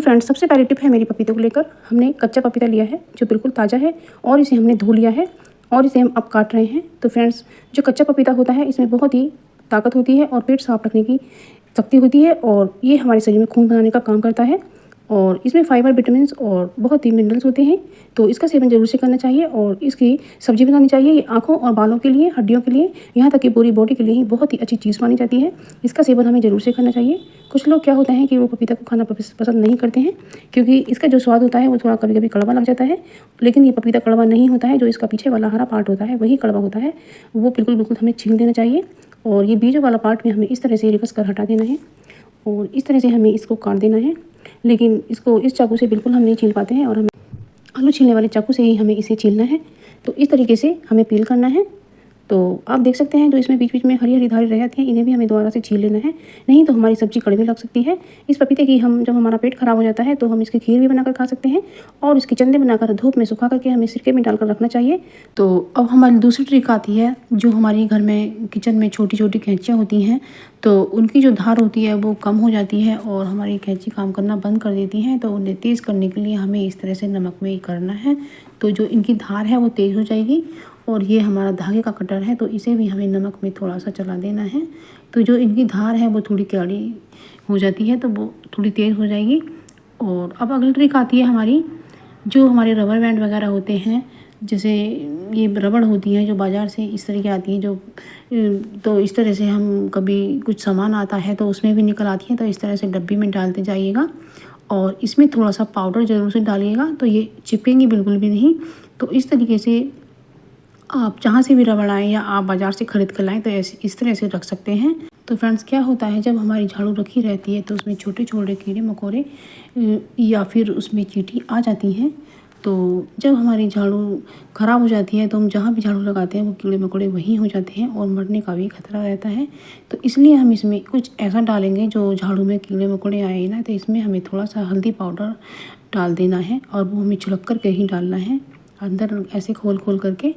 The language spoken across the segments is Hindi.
फ्रेंड्स, सबसे पहली टिप है मेरी पपीते को लेकर। हमने कच्चा पपीता लिया है जो बिल्कुल ताज़ा है और इसे हमने धो लिया है और इसे हम अब काट रहे हैं। तो फ्रेंड्स, जो कच्चा पपीता होता है इसमें बहुत ही ताकत होती है और पेट साफ रखने की शक्ति होती है और ये हमारे शरीर में खून बनाने का काम करता है और इसमें फाइबर, विटामिन्स और बहुत ही मिनरल्स होते हैं। तो इसका सेवन ज़रूर से करना चाहिए और इसकी सब्ज़ी बनानी चाहिए। ये आँखों और बालों के लिए, हड्डियों के लिए, यहाँ तक कि पूरी बॉडी के लिए ही बहुत ही अच्छी चीज़ मानी जाती है। इसका सेवन हमें ज़रूर से करना चाहिए। कुछ लोग क्या होता है कि वो पपीता को खाना पसंद नहीं करते हैं क्योंकि इसका जो स्वाद होता है वो थोड़ा कभी कभी कड़वा लग जाता है, लेकिन ये पपीता कड़वा नहीं होता है। जो इसका पीछे वाला हरा पार्ट होता है वही कड़वा होता है। वो बिल्कुल हमें छील देना चाहिए और ये बीजों वाला पार्ट में हमें इस तरह से रिकस कर हटा देना है और इस तरह से हमें इसको काट देना है। लेकिन इसको इस चाकू से बिल्कुल हम नहीं छील पाते हैं और हमें आलू छीलने वाले चाकू से ही हमें इसे छीलना है। तो इस तरीके से हमें पील करना है। तो आप देख सकते हैं जो इसमें बीच बीच में हरी हरी धारी रह जाती हैं, इन्हें भी हमें दोबारा से छील लेना है, नहीं तो हमारी सब्ज़ी कड़वी लग सकती है। इस पपीते की हम जब हमारा पेट खराब हो जाता है तो हम इसकी खीर भी बनाकर खा सकते हैं और इसके चंदे बनाकर धूप में सुखा करके हमें सिरके में डालकर रखना चाहिए। तो अब हमारी दूसरी ट्रिक आती है। जो हमारी घर में किचन में छोटी छोटी कैंचियाँ होती हैं तो उनकी जो धार होती है वो कम हो जाती है और हमारी कैंची काम करना बंद कर देती हैं। तो उन्हें तेज़ करने के लिए हमें इस तरह से नमक में करना है। तो जो इनकी धार है वो तेज़ हो जाएगी और ये हमारा धागे का कटर है तो इसे भी हमें नमक में थोड़ा सा चला देना है। तो जो इनकी धार है वो थोड़ी कड़ी हो जाती है तो वो थोड़ी तेज़ हो जाएगी। और अब अगली ट्रिक आती है हमारी। जो हमारे रबर बैंड वगैरह होते हैं, जैसे ये रबड़ होती है जो बाज़ार से इस तरह की आती है, जो तो इस तरह से हम कभी कुछ सामान आता है तो उसमें भी निकल आती है। तो इस तरह से डब्बी में डालते जाइएगा और इसमें थोड़ा सा पाउडर ज़रूर से डालिएगा तो ये चिपकेंगी बिल्कुल भी नहीं। तो इस तरीके से आप जहाँ से भी रबड़ आए या आप बाज़ार से ख़रीद कर लाएँ तो ऐसे इस तरह से रख सकते हैं। तो फ्रेंड्स, क्या होता है जब हमारी झाड़ू रखी रहती है तो उसमें छोटे छोटे कीड़े मकोड़े या फिर उसमें चींटी आ जाती हैं। तो जब हमारी झाड़ू ख़राब हो जाती है तो हम जहाँ भी झाड़ू लगाते हैं वो कीड़े मकोड़े वहीं हो जाते हैं और मरने का भी खतरा रहता है। तो इसलिए हम इसमें कुछ ऐसा डालेंगे जो झाड़ू में कीड़े मकोड़े आए ना, तो इसमें हमें थोड़ा सा हल्दी पाउडर डाल देना है और वो हमें छिड़क कर के ही डालना है अंदर ऐसे खोल करके।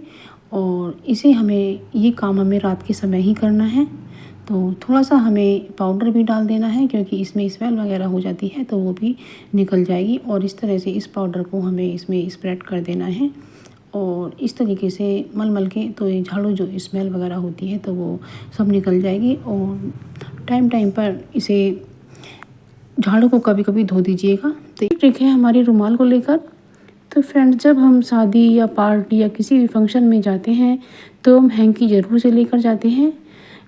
और इसे हमें ये काम हमें रात के समय ही करना है। तो थोड़ा सा हमें पाउडर भी डाल देना है क्योंकि इसमें स्मेल वगैरह हो जाती है तो वो भी निकल जाएगी। और इस तरह से इस पाउडर को हमें इसमें स्प्रेड कर देना है और इस तरीके से मल के तो ये झाड़ू जो स्मेल वगैरह होती है तो वो सब निकल जाएगी। और टाइम पर इसे झाड़ू को कभी कभी धो दीजिएगा। तो ये ट्रिक है हमारी रुमाल को लेकर। तो फ्रेंड्स, जब हम शादी या पार्टी या किसी भी फंक्शन में जाते हैं तो हम हैंकी ज़रूर से लेकर जाते हैं,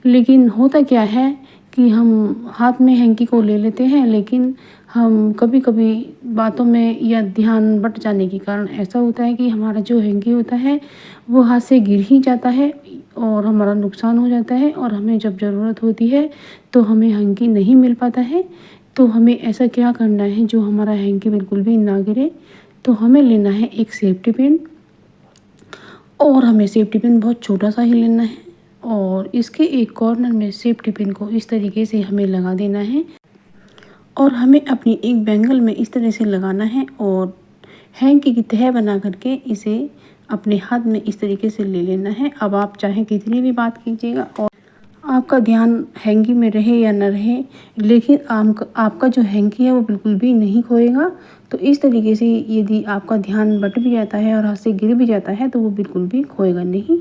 लेकिन होता क्या है कि हम हाथ में हैंकी को ले लेते हैं, लेकिन हम कभी कभी बातों में या ध्यान बट जाने के कारण ऐसा होता है कि हमारा जो हैंकी होता है वो हाथ से गिर ही जाता है और हमारा नुकसान हो जाता है और हमें जब ज़रूरत होती है तो हमें हैंकी नहीं मिल पाता है। तो हमें ऐसा क्या करना है जो हमारा हैंकी बिल्कुल भी ना गिरे। तो हमें लेना है एक सेफ्टी पिन और हमें सेफ्टी पिन बहुत छोटा सा ही लेना है और इसके एक कॉर्नर में सेफ्टी पिन को इस तरीके से हमें लगा देना है और हमें अपनी एक बैंगल में इस तरह से लगाना है और हैंकी की तह बना करके इसे अपने हाथ में इस तरीके से ले लेना है। अब आप चाहे कितनी भी बात कीजिएगा और आपका ध्यान हैंकी में रहे या न रहे, लेकिन आपका जो हैंकी है वो बिल्कुल भी नहीं खोएगा। तो इस तरीके से यदि आपका ध्यान बट भी जाता है और हाथ से गिर भी जाता है तो वो बिल्कुल भी खोएगा नहीं।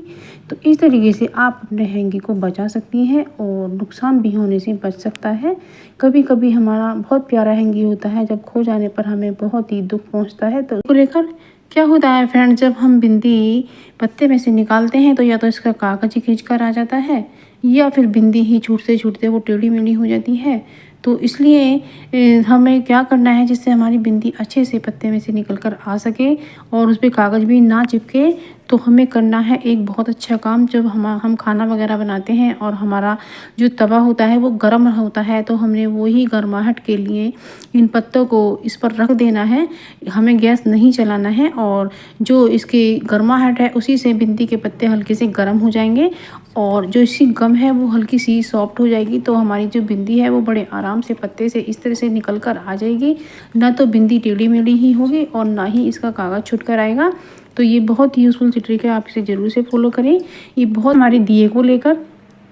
तो इस तरीके से आप अपने हैंकी को बचा सकती हैं और नुकसान भी होने से बच सकता है। कभी कभी हमारा बहुत प्यारा हैंकी होता है, जब खो जाने पर हमें बहुत ही दुख पहुँचता है। तो उसको लेकर क्या होता है फ्रेंड्स, जब हम बिंदी पत्ते में से निकालते हैं तो या तो इसका कागज ही खींच कर आ जाता है या फिर बिंदी ही छूटते छूटते वो टेढ़ी मेढ़ी हो जाती है। तो इसलिए हमें क्या करना है जिससे हमारी बिंदी अच्छे से पत्ते में से निकल कर आ सके और उस पर कागज़ भी ना चिपके। तो हमें करना है एक बहुत अच्छा काम। जब हम खाना वगैरह बनाते हैं और हमारा जो तवा होता है वो गर्म होता है तो हमने वही गर्माहट के लिए इन पत्तों को इस पर रख देना है। हमें गैस नहीं चलाना है और जो इसकी गर्माहट है उसी से बिंदी के पत्ते हल्के से गर्म हो जाएंगे और जो इसकी गम है वो हल्की सी सॉफ्ट हो जाएगी। तो हमारी जो बिंदी है वो बड़े आराम से पत्ते से इस तरह से निकल कर आ जाएगी। ना तो बिंदी टेढ़ी मेढ़ी ही होगी और ना ही इसका कागज़ छूट कर आएगा। तो ये बहुत ही यूज़फुल सी ट्रिक है, आप इसे ज़रूर से फॉलो करें। ये बहुत हमारे दिए को लेकर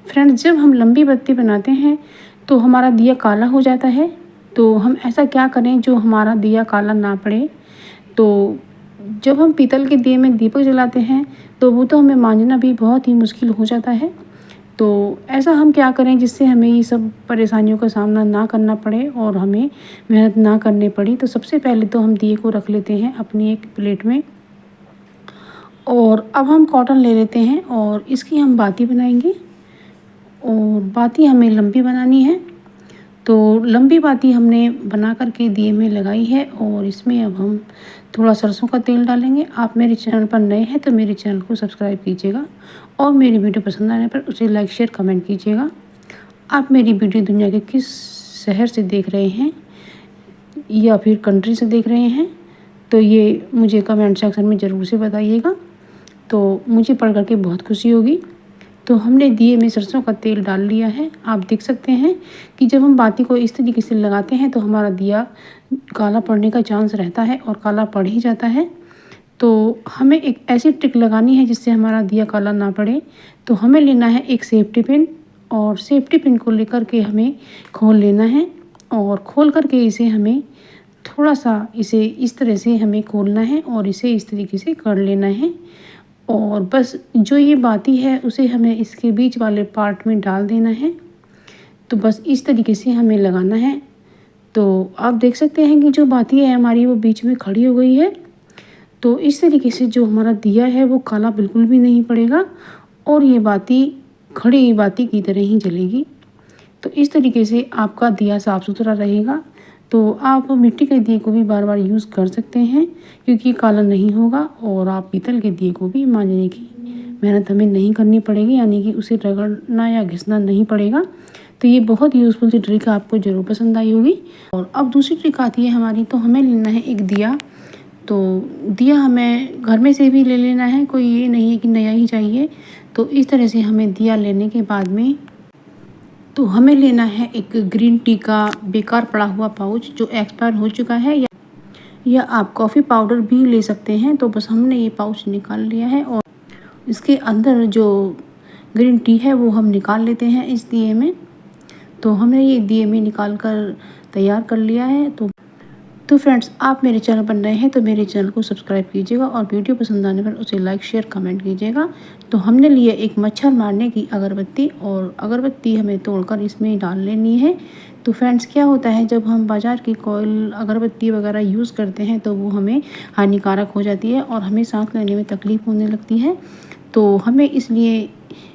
फ्रेंड्स, जब हम लंबी बत्ती बनाते हैं तो हमारा दिया काला हो जाता है तो हम ऐसा क्या करें जो हमारा दिया काला ना पड़े। तो जब हम पीतल के दिए में दीपक जलाते हैं तो वो तो हमें मांझना भी बहुत ही मुश्किल हो जाता है। तो ऐसा हम क्या करें जिससे हमें ये सब परेशानियों का सामना ना करना पड़े और हमें मेहनत ना करनी पड़ी। तो सबसे पहले तो हम दिए को रख लेते हैं अपनी एक प्लेट में, और अब हम कॉटन ले लेते हैं और इसकी हम बाती बनाएंगे। और बाती हमें लंबी बनानी है। तो लंबी बाती हमने बना करके दिए में लगाई है और इसमें अब हम थोड़ा सरसों का तेल डालेंगे। आप मेरे चैनल पर नए हैं तो मेरे चैनल को सब्सक्राइब कीजिएगा और मेरी वीडियो पसंद आने पर उसे लाइक शेयर कमेंट कीजिएगा। आप मेरी वीडियो दुनिया के किस शहर से देख रहे हैं या फिर कंट्री से देख रहे हैं तो ये मुझे कमेंट सेक्शन में ज़रूर से बताइएगा, तो मुझे पढ़ करके बहुत खुशी होगी। तो हमने दिए में सरसों का तेल डाल लिया है। आप देख सकते हैं कि जब हम बाती को इस तरीके से लगाते हैं तो हमारा दिया काला पड़ने का चांस रहता है और काला पड़ ही जाता है। तो हमें एक ऐसी ट्रिक लगानी है जिससे हमारा दिया काला ना पड़े। तो हमें लेना है एक सेफ्टी पिन और सेफ्टी पिन को लेकर के हमें खोल लेना है और खोल करके इसे हमें थोड़ा सा इसे इस तरह से हमें खोलना है और इसे इस तरीके से कर लेना है। और बस जो ये बाती है उसे हमें इसके बीच वाले पार्ट में डाल देना है। तो बस इस तरीके से हमें लगाना है। तो आप देख सकते हैं कि जो बाती है हमारी वो बीच में खड़ी हो गई है। तो इस तरीके से जो हमारा दिया है वो काला बिल्कुल भी नहीं पड़ेगा और ये बाती खड़ी बाती की तरह ही जलेगी। तो इस तरीके से आपका दिया साफ़ सुथरा रहेगा। तो आप मिट्टी के दिए को भी बार बार यूज़ कर सकते हैं क्योंकि काला नहीं होगा और आप पीतल के दिए को भी मांजने की मेहनत हमें नहीं करनी पड़ेगी, यानी कि उसे रगड़ना या घिसना नहीं पड़ेगा। तो ये बहुत यूज़फुल सी ट्रिक आपको ज़रूर पसंद आई होगी। और अब दूसरी ट्रिक आती है हमारी। तो हमें लेना है एक दिया। तो दिया हमें घर में से भी ले लेना है, कोई ये नहीं है कि नया ही चाहिए। तो इस तरह से हमें दिया लेने के बाद में तो हमें लेना है एक ग्रीन टी का बेकार पड़ा हुआ पाउच जो एक्सपायर हो चुका है, या आप कॉफ़ी पाउडर भी ले सकते हैं। तो बस हमने ये पाउच निकाल लिया है और इसके अंदर जो ग्रीन टी है वो हम निकाल लेते हैं इस दिए में। तो हमने ये दिए में निकाल कर तैयार कर लिया है। तो फ्रेंड्स, आप मेरे चैनल पर नए हैं तो मेरे चैनल को सब्सक्राइब कीजिएगा और वीडियो पसंद आने पर उसे लाइक शेयर कमेंट कीजिएगा। तो हमने लिए एक मच्छर मारने की अगरबत्ती और अगरबत्ती हमें तोड़कर इसमें डाल लेनी है। तो फ्रेंड्स, क्या होता है जब हम बाज़ार की कोयल अगरबत्ती वगैरह यूज़ करते हैं तो वो हमें हानिकारक हो जाती है और हमें सांस लेने में तकलीफ़ होने लगती है। तो हमें इसलिए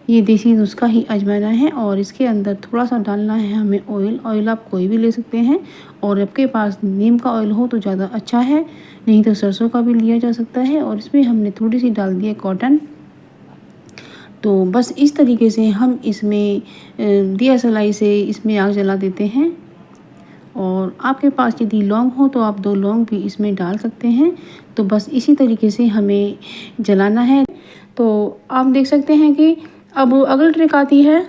ये देसी नुस्खा ही आजमाना है और इसके अंदर थोड़ा सा डालना है हमें ऑयल। ऑयल आप कोई भी ले सकते हैं और आपके पास नीम का ऑयल हो तो ज़्यादा अच्छा है, नहीं तो सरसों का भी लिया जा सकता है। और इसमें हमने थोड़ी सी डाल दी है कॉटन। तो बस इस तरीके से हम इसमें दिया सलाई से इसमें आग जला देते हैं। और आपके पास यदि लौंग हो तो आप 2 लौंग भी इसमें डाल सकते हैं। तो बस इसी तरीके से हमें जलाना है। तो आप देख सकते हैं कि अब अगली ट्रिक आती है।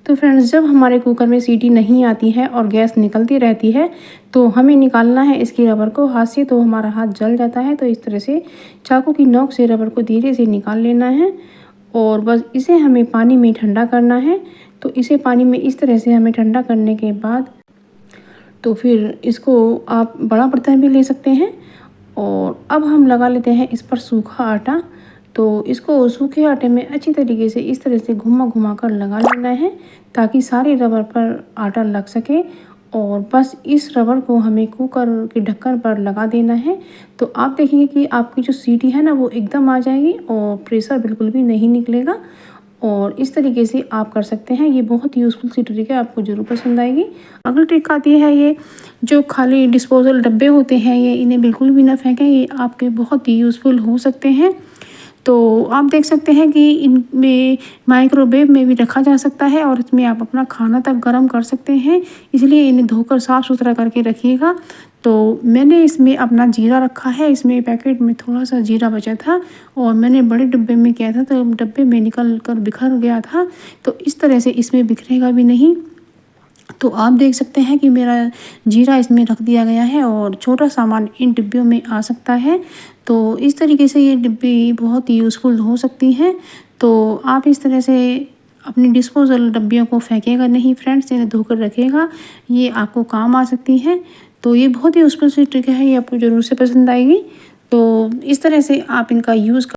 तो फ्रेंड्स, जब हमारे कुकर में सीटी नहीं आती है और गैस निकलती रहती है तो हमें निकालना है इसकी रबर को हाथ से। तो हमारा हाथ जल जाता है तो इस तरह से चाकू की नोक से रबर को धीरे से निकाल लेना है और बस इसे हमें पानी में ठंडा करना है। तो इसे पानी में इस तरह से हमें ठंडा करने के बाद तो फिर इसको आप बड़ा बर्तन भी ले सकते हैं। और अब हम लगा लेते हैं इस पर सूखा आटा। तो इसको सूखे आटे में अच्छी तरीके से इस तरह से घुमा घुमा कर लगा लेना है ताकि सारे रबर पर आटा लग सके। और बस इस रबर को हमें कुकर के ढक्कन पर लगा देना है। तो आप देखेंगे कि आपकी जो सीटी है ना वो एकदम आ जाएगी और प्रेशर बिल्कुल भी नहीं निकलेगा। और इस तरीके से आप कर सकते हैं। ये बहुत यूज़फुल सी ट्रिक है, आपको ज़रूर पसंद आएगी। अगली ट्रिक आती है ये जो खाली डिस्पोजल डब्बे होते हैं, ये इन्हें बिल्कुल भी ना फेंकें, ये आपके बहुत ही यूज़फुल हो सकते हैं। तो आप देख सकते हैं कि इनमें माइक्रोवेव में भी रखा जा सकता है और इसमें आप अपना खाना तक गर्म कर सकते हैं, इसलिए इन्हें धोकर साफ़ सुथरा करके रखिएगा। तो मैंने इसमें अपना जीरा रखा है, इसमें पैकेट में थोड़ा सा जीरा बचा था और मैंने बड़े डिब्बे में किया था तो डब्बे में निकल कर बिखर गया था। तो इस तरह से इसमें बिखरेगा भी नहीं। तो आप देख सकते हैं कि मेरा जीरा इसमें रख दिया गया है और छोटा सामान इन डिब्बियों में आ सकता है। तो इस तरीके से ये डिब्बी बहुत ही यूज़फुल हो सकती हैं। तो आप इस तरह से अपनी डिस्पोजल डब्बियों को फेंकेगा नहीं फ्रेंड्स, इन्हें धोकर रखेगा। ये आपको काम आ सकती है। तो ये बहुत ही यूज़फुल सी ट्रिक है, ये आपको ज़रूर से पसंद आएगी। तो इस तरह से आप इनका यूज़